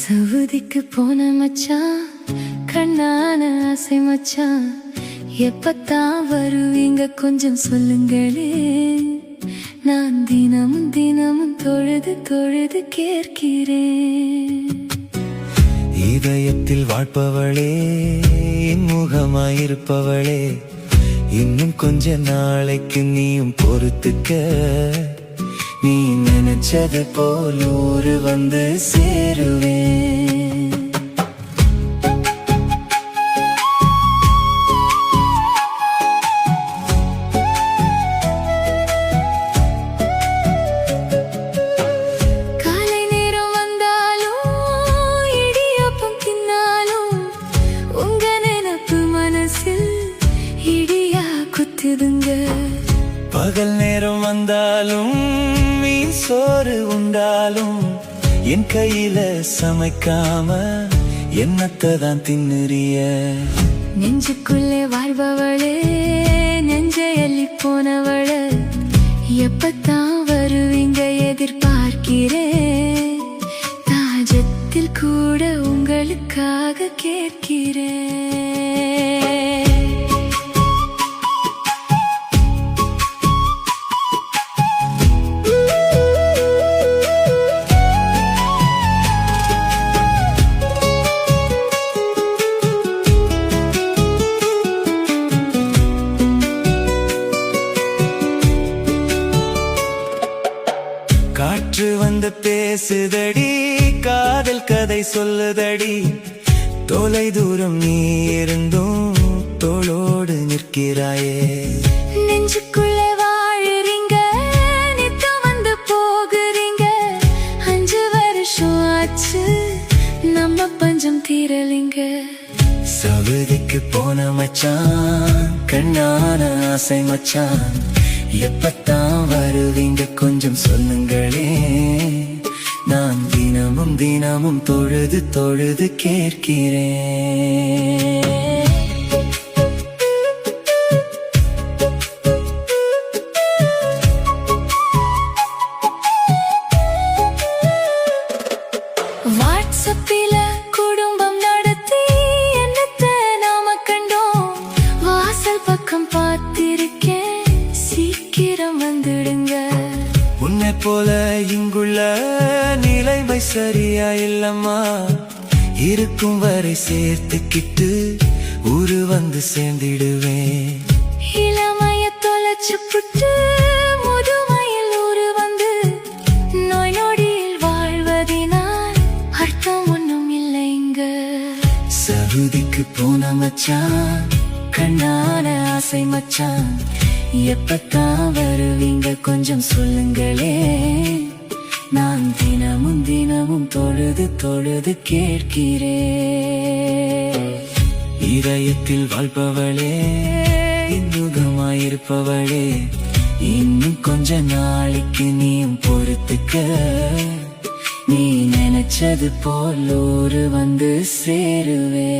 சவுதிக்கு போன மச்சான், கண்ணான ஆசை மச்சான், எப்பத்தான் வருவீங்க கொஞ்சம் சொல்லுங்களே. நான் தினமும் தினமும் தொழுது தொழுது கேட்கிறேன். இதயத்தில் வாழ்பவளே, இன்முகமாயிருப்பவளே, இன்னும் கொஞ்ச நாளைக்கு நீயும் பொறுத்துக்க. நீ நினைச்சது போல் ஊரு வந்து சேருவேன். காலை நேரம் வந்தாலும் இடியாப்பம் தின்னாலும் உங்க நினைப்பு மனசில் இடியா குத்துதுங்க. பகல் நேரம் வந்தாலும் மீன் சோறு உண்டாலும் என் கையில சமைக்காம என்னத்தை தான் தின்னுறிய. நெஞ்சுக்குள்ளே வாழ்பவளே, நெஞ்சை அள்ளி போனவள, எப்பத்தான் வருவீங்க எதிர்பார்க்கிறேன். தாஜத்தில் கூட உங்களுக்காக கேட்கிறேன். காற்று வந்து பேசுதடி, காதல் கதை சொல்லுதடி, தொலை தூரம் நீ இருந்தும் தோளோடு நிற்கிறாயே. நெஞ்சுக்குள்ளே வாழுறீங்க, நித்தம் வந்து போகுறீங்க. 5 வருஷம் ஆச்சு நம்ம பஞ்சம் தீரலிங்க. சவுதிக்கு போன மச்சான், கண்ணான ஆசை மச்சான், எப்பத்தான் வருவீங்க கொஞ்சம் சொல்லுங்களே. நான் தினமும் தினமும் தொழுது தொழுது கேட்கிறேன். வாட்ஸ்அப்பில குடும்பம் நடத்தி என்னத்தை நாம கண்டோம். வாசல் பக்கம் பார்த்திருக்கேன், சீக்கிரம் வந்துடுங்க. உன்னை போல இங்குள்ள நிலைமை சரியா இல்லம்மா, இருக்கும் வரை சேர்த்துக்கிட்டு ஊரு வந்து சேர்ந்திடுவேன். இளமைய தொலைச்சு புட்டு முதுமையில் ஊரு வந்து நோய் நொடியில் வாழ்வதினால் அர்த்தம் ஒன்றும் இல்லைங்க. சவுதிக்கு போன மச்சான், கண்ணான ஆசை மச்சான், எப்பத்தான் வருவீங்க கொஞ்சம் சொல்லுங்களே. நான் தினமும் தினமும் தொழுது தொழுது கேட்கிறேன். இதயத்தில் வாழ்பவளே, இன்முகமாயிருப்பவளே, இன்னும் கொஞ்ச நாளைக்கு நீயும் பொறுத்துக்க. நீ நினைச்சது போல் ஊரு வந்து சேருவே.